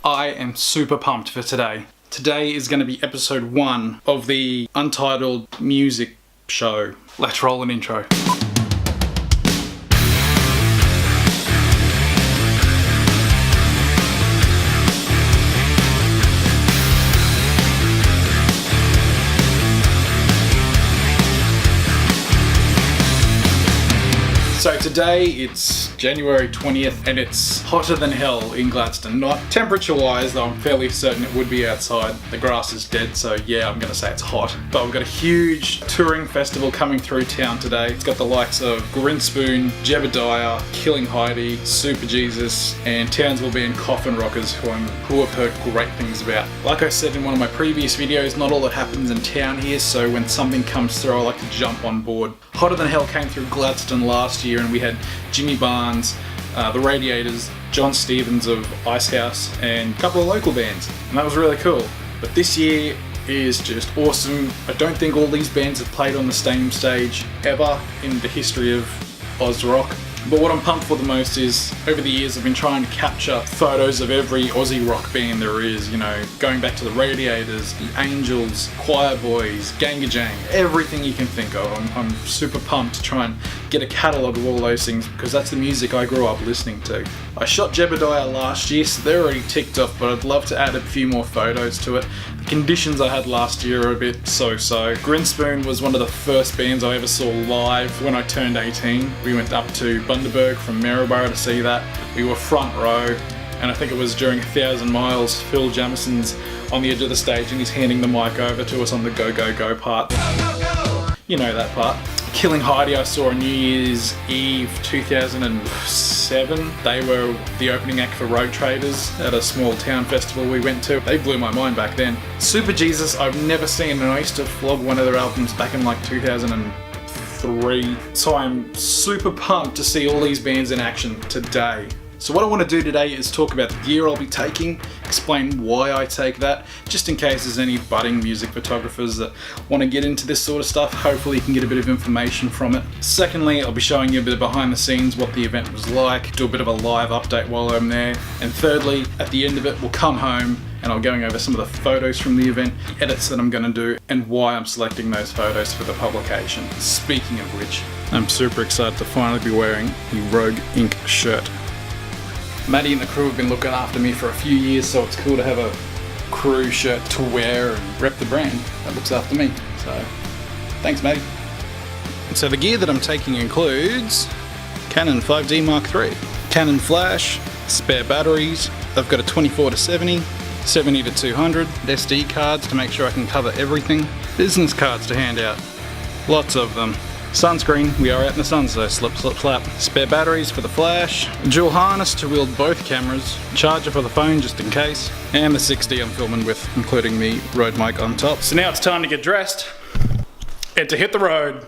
I am super pumped for today. Today is going to be episode 1 of the Untitled music show. Let's roll an intro. So today it's January 20th and it's hotter than hell in Gladstone. Not temperature wise, though I'm fairly certain it would be outside. The grass is dead, so yeah, I'm gonna say it's hot. But we've got a huge touring festival coming through town today. It's got the likes of Grinspoon, Jebediah, Killing Heidi, Super Jesus, and Townsville Band Coffin Rockers, who I've heard great things about. Like I said in one of my previous videos, not all that happens in town here, so when something comes through, I like to jump on board. Hotter Than Hell came through Gladstone last year, and we had Jimmy Barnes, the Radiators, John Stevens of Icehouse, and a couple of local bands, and that was really cool. But this year is just awesome. I don't think all these bands have played on the same stage ever in the history of Oz rock. But what I'm pumped for the most is, over the years I've been trying to capture photos of every Aussie rock band there is, you know, going back to the Radiators, the Angels, Choir Boys, Gangajang, everything you can think of. I'm super pumped to try and get a catalogue of all those things, because that's the music I grew up listening to. I shot Jebediah last year, so they're already ticked off, but I'd love to add a few more photos to it. The conditions I had last year are a bit so-so. Grinspoon was one of the first bands I ever saw live when I turned 18. We went up to Bundaberg from Maryborough to see that. We were front row, and I think it was during 1,000 Miles, Phil Jamison's on the edge of the stage and he's handing the mic over to us on the Go Go Go part. Go, go, go. You know that part. Killing Heidi I saw on New Year's Eve 2007. They were the opening act for Road Traders at a small town festival we went to. They blew my mind back then. Super Jesus I've never seen, and I used to flog one of their albums back in like 2003. So I'm super pumped to see all these bands in action today. So what I want to do today is talk about the gear I'll be taking, explain why I take that, just in case there's any budding music photographers that want to get into this sort of stuff. Hopefully you can get a bit of information from it. Secondly, I'll be showing you a bit of behind the scenes, what the event was like, do a bit of a live update while I'm there. And thirdly, at the end of it, we'll come home and I'm going over some of the photos from the event, the edits that I'm going to do, and why I'm selecting those photos for the publication. Speaking of which, I'm super excited to finally be wearing the Rogue Ink shirt. Maddie and the crew have been looking after me for a few years, so it's cool to have a crew shirt to wear and rep the brand that looks after me. So, thanks Maddie. So the gear that I'm taking includes Canon 5D Mark III, Canon flash, spare batteries. I've got a 24 to 70, 70 to 200, SD cards to make sure I can cover everything, business cards to hand out, lots of them. Sunscreen, we are out in the sun, so slip, slip, slap. Spare batteries for the flash, dual harness to wield both cameras, charger for the phone just in case, and the 6D I'm filming with, including the Rode mic on top. So now it's time to get dressed and to hit the road.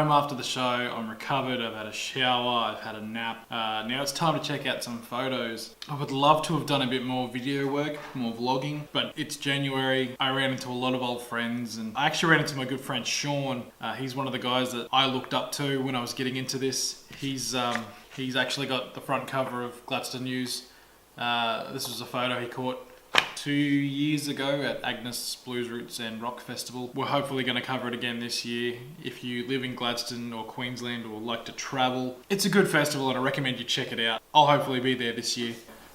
home after the show, I'm recovered, I've had a shower, I've had a nap. Now it's time to check out some photos. I would love to have done a bit more video work, more vlogging, but it's January. I ran into a lot of old friends, and I actually ran into my good friend Sean. He's one of the guys that I looked up to when I was getting into this. He's actually got the front cover of Gladstone News. This was a photo he caught 2 years ago at Agnes Blues Roots and Rock Festival. We're hopefully going to cover it again this year. If you live in Gladstone or Queensland or like to travel, it's a good festival and I recommend you check it out. I'll hopefully be there this year.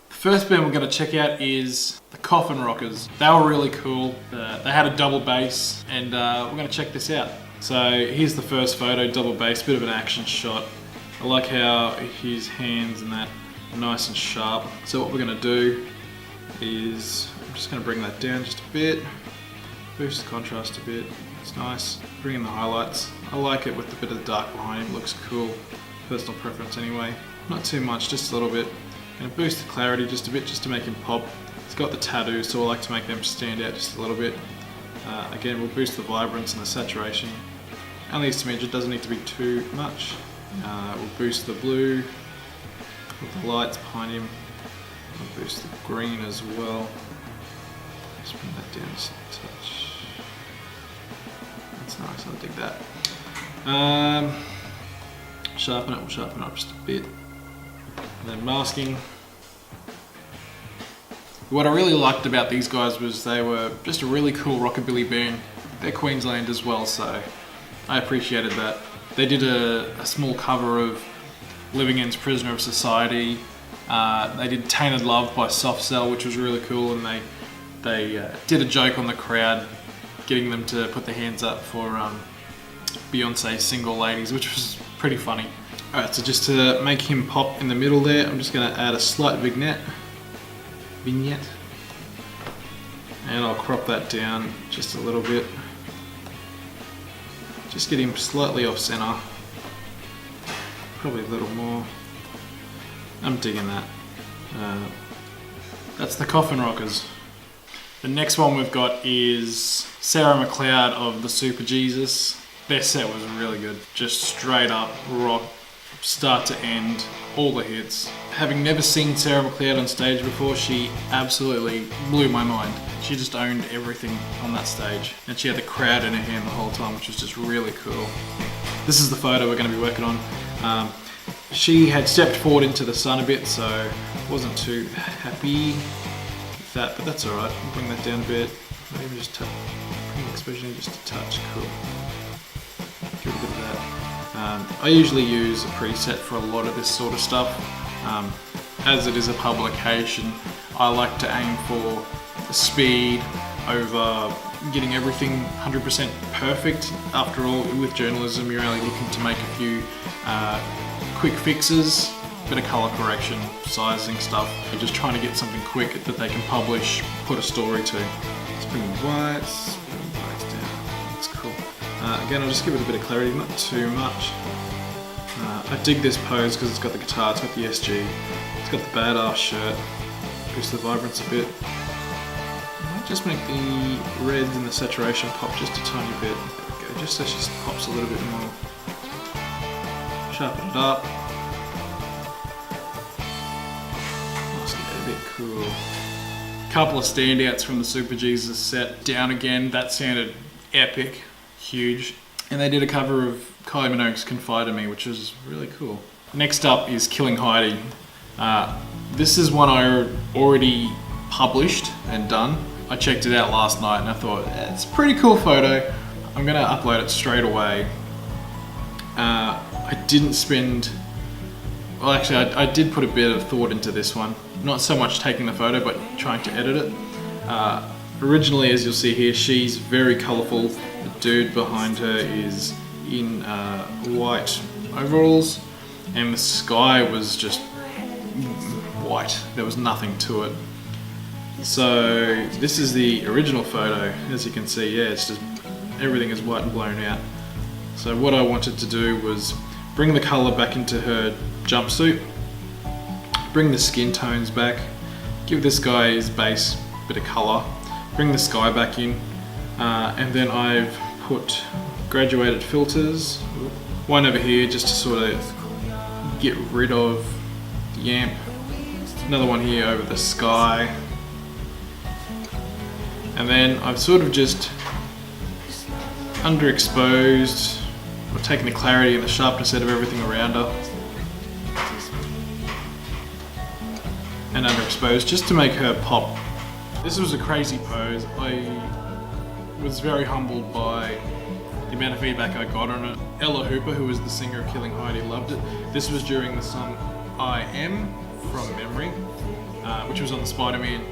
The first band we're going to check out is the Coffin Rockers. They were really cool. They had a double bass, and we're going to check this out. So here's the first photo, double bass, bit of an action shot. I like how his hands and that are nice and sharp. So what we're going to do is, I'm just going to bring that down just a bit, boost the contrast a bit, it's nice, bring in the highlights. I like it with a bit of the dark behind him, looks cool, personal preference anyway. Not too much, just a little bit. Going to boost the clarity just a bit, just to make him pop. He's got the tattoos, so I like to make them stand out just a little bit. Again, we'll boost the vibrance and the saturation. Only a smidge, it doesn't need to be too much. We'll boost the blue with the lights behind him. I'll boost the green as well. Just bring that down just a touch. That's nice, I dig that. We'll sharpen it up just a bit. And then masking. What I really liked about these guys was they were just a really cool rockabilly band. They're Queensland as well, so I appreciated that. They did a small cover of Living End's Prisoner of Society. They did Tainted Love by Soft Cell, which was really cool, and they did a joke on the crowd, getting them to put their hands up for Beyonce's Single Ladies, which was pretty funny. Alright, so just to make him pop in the middle there, I'm just going to add a slight vignette, and I'll crop that down just a little bit. Just get him slightly off center, probably a little more. I'm digging that. That's the Coffin Rockers. The next one we've got is Sarah McLeod of the Super Jesus. Their set was really good. Just straight up rock, start to end, all the hits. Having never seen Sarah McLeod on stage before, she absolutely blew my mind. She just owned everything on that stage, and she had the crowd in her hand the whole time, which was just really cool. This is the photo we're going to be working on. She had stepped forward into the sun a bit, so wasn't too happy with that, but that's alright. Bring that down a bit. Maybe just bring the exposure in just a touch. Cool. Give it a bit of that. I usually use a preset for a lot of this sort of stuff. As it is a publication, I like to aim for the speed over getting everything 100% perfect. After all, with journalism, you're only looking to make a few quick fixes, bit of color correction, sizing stuff. You're just trying to get something quick that they can publish, put a story to. Let's bring the whites down. That's cool. Again, I'll just give it a bit of clarity, not too much. I dig this pose because it's got the guitar, it's got the SG, it's got the badass shirt, boost the vibrance a bit. I might just make the reds and the saturation pop just a tiny bit. There we go, just so she pops a little bit more. Sharpen it up. Let's get it a bit cool. Couple of standouts from the Super Jesus set. Down Again, that sounded epic, huge. And they did a cover of Kylie Minogue's Confide in Me, which was really cool. Next up is Killing Heidi. This is one I already published and done. I checked it out last night and I thought, it's a pretty cool photo. I'm gonna upload it straight away. I didn't spend, well actually I did put a bit of thought into this one. Not so much taking the photo, but trying to edit it. Originally, as you'll see here, she's very colourful. The dude behind her is in white overalls, and the sky was just white. There was nothing to it. So this is the original photo. As you can see, yeah, it's just everything is white and blown out. So what I wanted to do was bring the colour back into her jumpsuit, bring the skin tones back, give this guy his base bit of colour, bring the sky back in, and then I've put graduated filters One over here just to sort of get rid of the amp. Another one here over the sky. And then I've sort of just underexposed, or taken the clarity and the sharpness out of everything around her. And underexposed just to make her pop. This was a crazy pose. I was very humbled by the amount of feedback I got on it. Ella Hooper, who was the singer of Killing Heidi, loved it. This was during the song I Am from Memory, which was on the Spider-Man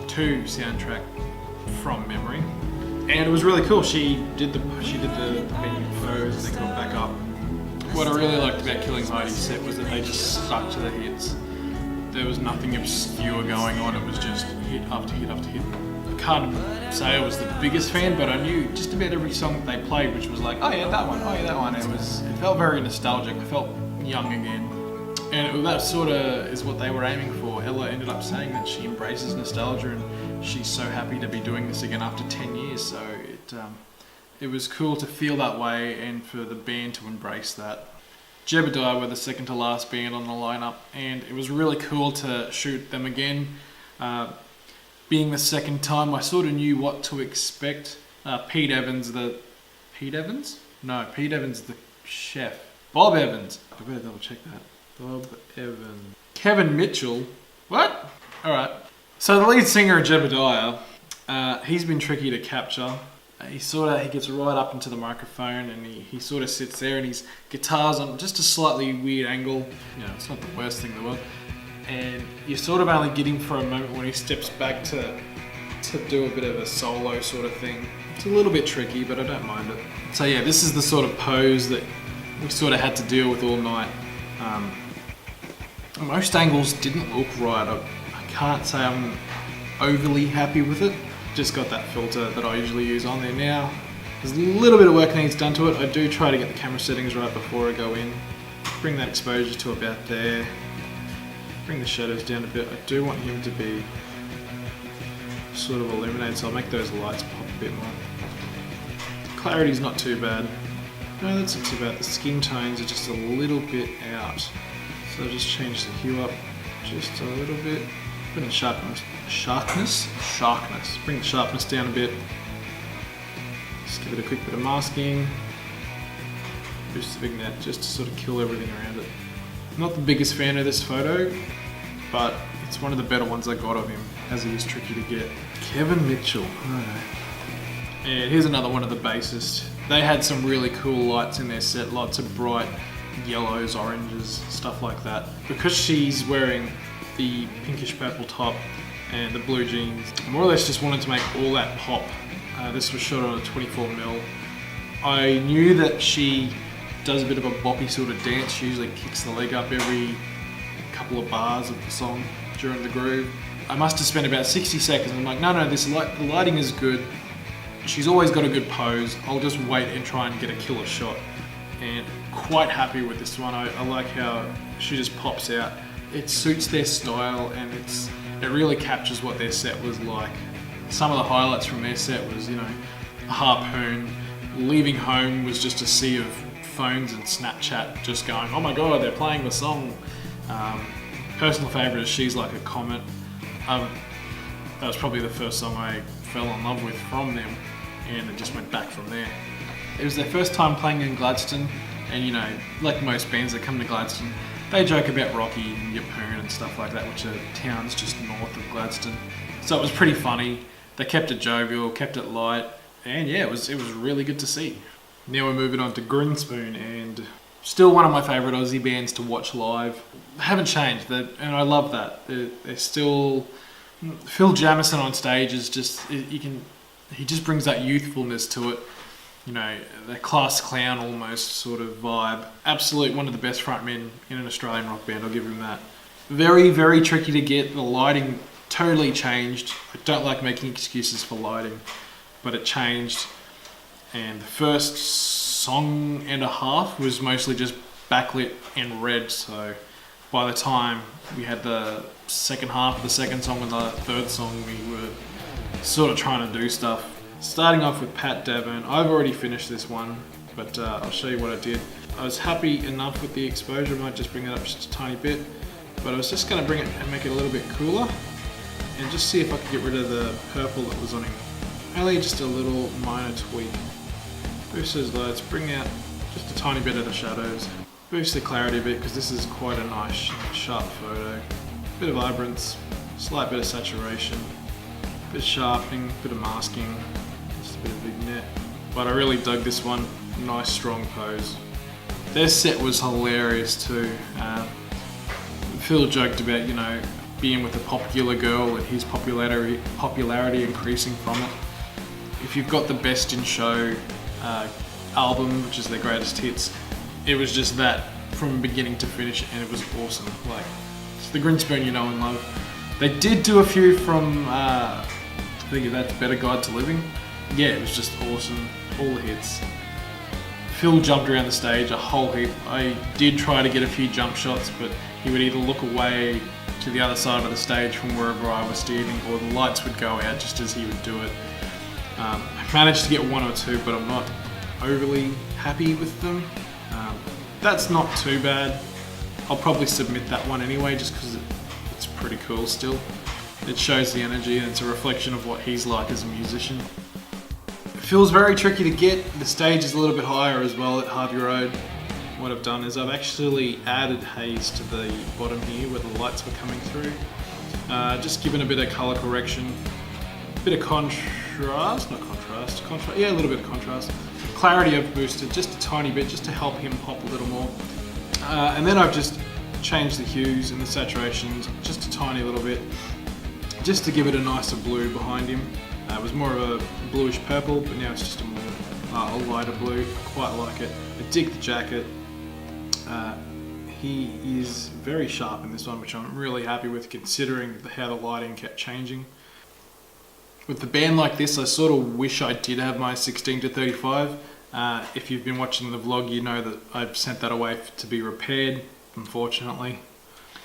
2 soundtrack from memory. And it was really cool. She did the bending pose and then got back up. What I really liked about Killing Heidi's set was that they just stuck to the hits. There was nothing obscure going on, it was just hit after hit after hit. I can't say I was the biggest fan, but I knew just about every song that they played, which was like, oh yeah, that one, oh yeah, that one. It felt very nostalgic, I felt young again. And that sort of is what they were aiming for. Ella ended up saying that she embraces nostalgia and she's so happy to be doing this again after 10 years, so it was cool to feel that way and for the band to embrace that. Jebediah were the second to last band on the lineup, and it was really cool to shoot them again. Being the second time, I sort of knew what to expect. Pete Evans, the chef. Bob Evans. I better double check that. Bob Evans. Kevin Mitchell. What? Alright. So the lead singer of Jebediah, he's been tricky to capture. He gets right up into the microphone and he sort of sits there and his guitar's on just a slightly weird angle. You know, it's not the worst thing in the world. And you sort of only get him for a moment when he steps back to do a bit of a solo sort of thing. It's a little bit tricky, but I don't mind it. So yeah, this is the sort of pose that we sort of had to deal with all night. Most angles didn't look right. I can't say I'm overly happy with it. Just got that filter that I usually use on there now. There's a little bit of work needs done to it. I do try to get the camera settings right before I go in. Bring that exposure to about there. Bring the shadows down a bit. I do want him to be sort of illuminated, so I'll make those lights pop a bit more. Clarity's not too bad. No, that's not too bad. The skin tones are just a little bit out. So I'll just change the hue up just a little bit. Bring the sharpness. Bring the sharpness down a bit. Just give it a quick bit of masking. Boost the vignette just to sort of kill everything around it. Not the biggest fan of this photo, but it's one of the better ones I got of him, as he is tricky to get. Kevin Mitchell. And here's another one of the bassists. They had some really cool lights in their set, lots of bright yellows, oranges, stuff like that. Because she's wearing the pinkish purple top and the blue jeans, I more or less just wanted to make all that pop. This was shot on a 24mm. I knew that she does a bit of a boppy sort of dance. She usually kicks the leg up every couple of bars of the song during the groove. I must have spent about 60 seconds. I'm like, no, the lighting is good. She's always got a good pose. I'll just wait and try and get a killer shot. And quite happy with this one. I like how she just pops out. It suits their style and it really captures what their set was like. Some of the highlights from their set was, a harpoon. Leaving home was just a sea of phones and Snapchat just going, oh my god, they're playing the song. Personal favourite is She's Like a Comet. That was probably the first song I fell in love with from them, and it just went back from there. It was their first time playing in Gladstone, and like most bands that come to Gladstone, they joke about Rocky and Yeppoon and stuff like that, which are towns just north of Gladstone. So it was pretty funny. They kept it jovial, kept it light, and yeah, it was really good to see. Now we're moving on to Greenspoon, and still one of my favourite Aussie bands to watch live. They haven't changed, and I love that. They're still... Phil Jamieson on stage is just... He just brings that youthfulness to it. The class clown almost sort of vibe. Absolute one of the best frontmen in an Australian rock band, I'll give him that. Very, very tricky to get. The lighting totally changed. I don't like making excuses for lighting, but it changed. And the first song and a half was mostly just backlit and red, so by the time we had the second half of the second song and the third song, we were sort of trying to do stuff. Starting off with Pat Devon. I've already finished this one, but I'll show you what I did. I was happy enough with the exposure. I might just bring it up just a tiny bit, but I was just going to bring it and make it a little bit cooler and just see if I could get rid of the purple that was on him. Only just a little minor tweak. Boost those lights, bring out just a tiny bit of the shadows. Boost the clarity a bit because this is quite a nice sharp photo. Bit of vibrance, slight bit of saturation, bit of sharpening, bit of masking, just a bit of vignette. But I really dug this one, nice strong pose. Their set was hilarious too. Phil joked about, you know, being with a popular girl and his popularity increasing from it. If you've got the Best in Show album, which is their greatest hits, it was just that from beginning to finish, and it was awesome. Like, it's the Grinspoon you know and love. They did do a few from, I think that's Better Guide to Living. Yeah, it was just awesome, all the hits. Phil jumped around the stage a whole heap. I did try to get a few jump shots, but he would either look away to the other side of the stage from wherever I was standing, or the lights would go out just as he would do it. I managed to get one or two, but I'm not overly happy with them. That's not too bad. I'll probably submit that one anyway, just because it's pretty cool still. It shows the energy and it's a reflection of what he's like as a musician. It feels very tricky to get. The stage is a little bit higher as well at Harvey Road. What I've done is I've actually added haze to the bottom here where the lights were coming through. Just given a bit of color correction, a bit of contrast, yeah, a little bit of contrast. Clarity I've boosted just a tiny bit, just to help him pop a little more. And then I've just changed the hues and the saturations just a tiny little bit, just to give it a nicer blue behind him. It was more of a bluish purple, but now it's just a lighter blue. I quite like it. I dig the jacket. He is very sharp in this one, which I'm really happy with considering how the lighting kept changing. With the band like this, I sort of wish I did have my 16-35. If you've been watching the vlog, you know that I've sent that away to be repaired, unfortunately.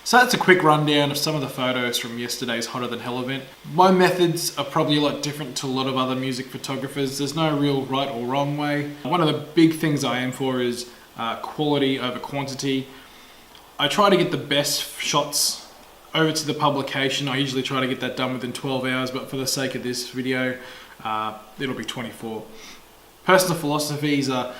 So that's a quick rundown of some of the photos from yesterday's Hotter Than Hell event. My methods are probably a lot different to a lot of other music photographers. There's no real right or wrong way. One of the big things I aim for is quality over quantity. I try to get the best shots over to the publication. I usually try to get that done within 12 hours, but for the sake of this video, it'll be 24. Personal philosophies are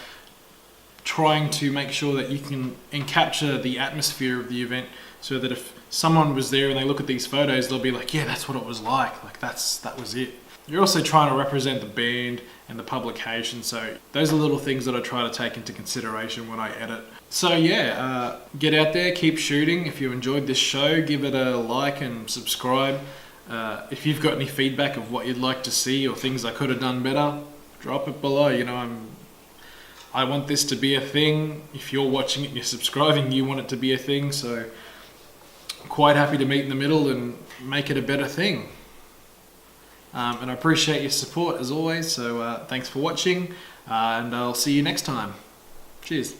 trying to make sure that you can capture the atmosphere of the event, so that if someone was there and they look at these photos, they'll be like, yeah, that's what it was like that was it. You're also trying to represent the band and the publication, so those are little things that I try to take into consideration when I edit. So yeah, get out there, keep shooting. If you enjoyed this show, give it a like and subscribe. If you've got any feedback of what you'd like to see or things I could have done better, drop it below. You know, I want this to be a thing. If you're watching it and you're subscribing, you want it to be a thing, so I'm quite happy to meet in the middle and make it a better thing. And I appreciate your support as always, so thanks for watching, and I'll see you next time. Cheers.